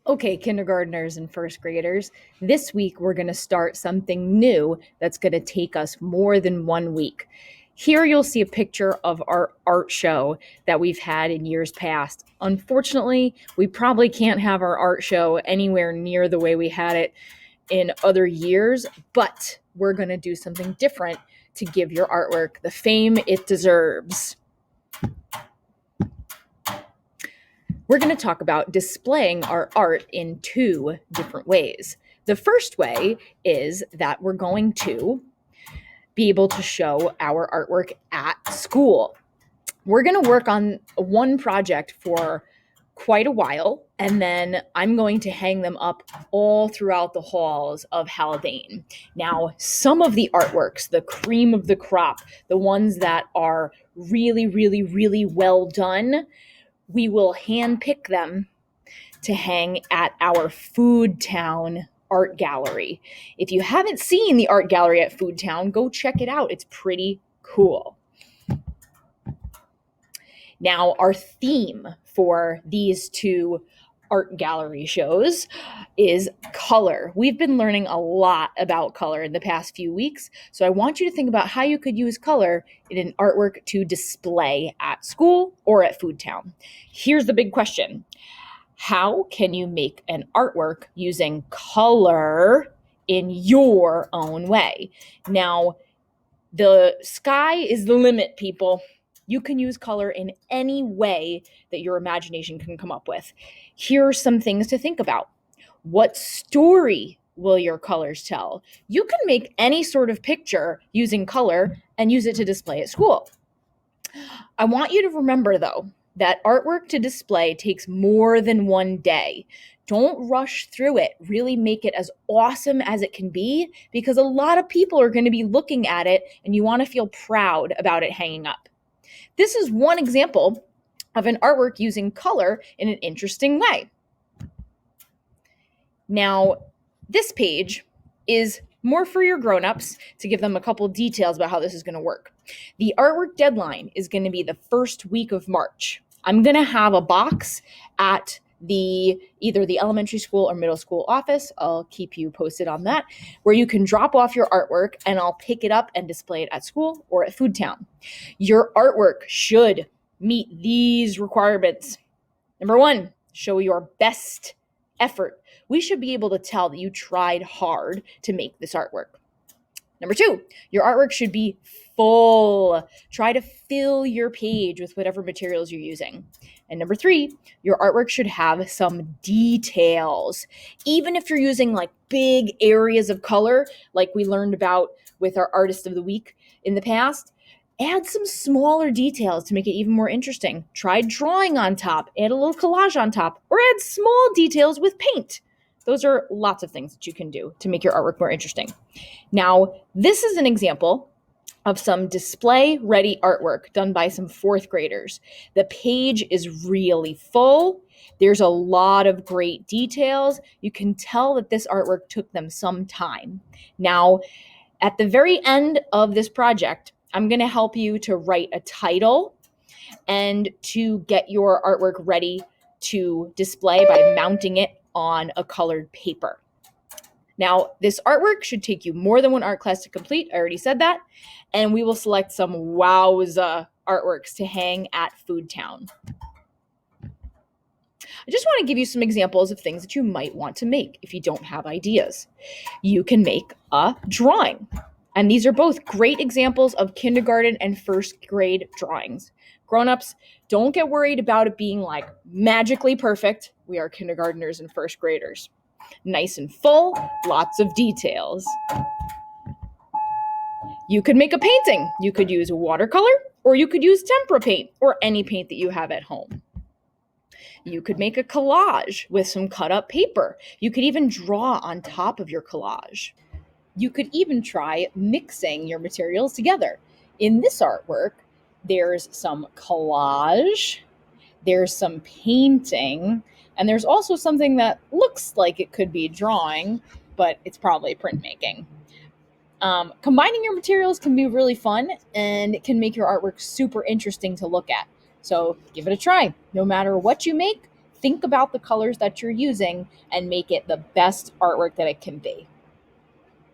Okay, kindergartners and first graders, this week we're going to start something new that's going to take us more than 1 week. Here you'll see a picture of our art show that we've had in years past. Unfortunately, we probably can't have our art show anywhere near the way we had it in other years, but we're going to do something different to give your artwork the fame it deserves. We're going to talk about displaying our art in two different ways. The first way is that we're going to be able to show our artwork at school. We're going to work on one project for quite a while, and then I'm going to hang them up all throughout the halls of Haldane. Now, some of the artworks, the cream of the crop, the ones that are really, really, really well done, we will handpick them to hang at our Food Town art gallery. If you haven't seen the art gallery at Food Town, go check it out. It's pretty cool. Now, our theme for these two art gallery shows is color. We've been learning a lot about color in the past few weeks, so I want you to think about how you could use color in an artwork to display at school or at Food Town. Here's the big question. How can you make an artwork using color in your own way? Now, the sky is the limit, people. You can use color in any way that your imagination can come up with. Here are some things to think about. What story will your colors tell? You can make any sort of picture using color and use it to display at school. I want you to remember, though, that artwork to display takes more than one day. Don't rush through it. Really make it as awesome as it can be, because a lot of people are going to be looking at it and you want to feel proud about it hanging up. This is one example of an artwork using color in an interesting way. Now, this page is more for your grown-ups to give them a couple details about how this is going to work. The artwork deadline is going to be the first week of March. I'm going to have a box at either the elementary school or middle school office. I'll keep you posted on that, where you can drop off your artwork and I'll pick it up and display it at school or at Food Town. Your artwork should meet these requirements. Number 1, show your best effort. We should be able to tell that you tried hard to make this artwork. Number 2, your artwork should be full. Try to fill your page with whatever materials you're using. And number 3, your artwork should have some details. Even if you're using like big areas of color, like we learned about with our Artist of the Week in the past, add some smaller details to make it even more interesting. Try drawing on top, add a little collage on top, or add small details with paint. Those are lots of things that you can do to make your artwork more interesting. Now, this is an example of some display-ready artwork done by some 4th graders. The page is really full. There's a lot of great details. You can tell that this artwork took them some time. Now, at the very end of this project, I'm going to help you to write a title and to get your artwork ready to display by mounting it on a colored paper. Now, this artwork should take you more than one art class to complete. I already said that. And we will select some wowza artworks to hang at Food Town. I just want to give you some examples of things that you might want to make if you don't have ideas. You can make a drawing. And these are both great examples of kindergarten and first grade drawings. Grown-ups, don't get worried about it being like magically perfect. We are kindergartners and first graders. Nice and full, lots of details. You could make a painting. You could use watercolor, or you could use tempera paint, or any paint that you have at home. You could make a collage with some cut up paper. You could even draw on top of your collage. You could even try mixing your materials together. In this artwork, there's some collage, there's some painting, and there's also something that looks like it could be drawing, but it's probably printmaking. Combining your materials can be really fun, and it can make your artwork super interesting to look at. So give it a try. No matter what you make, think about the colors that you're using and make it the best artwork that it can be.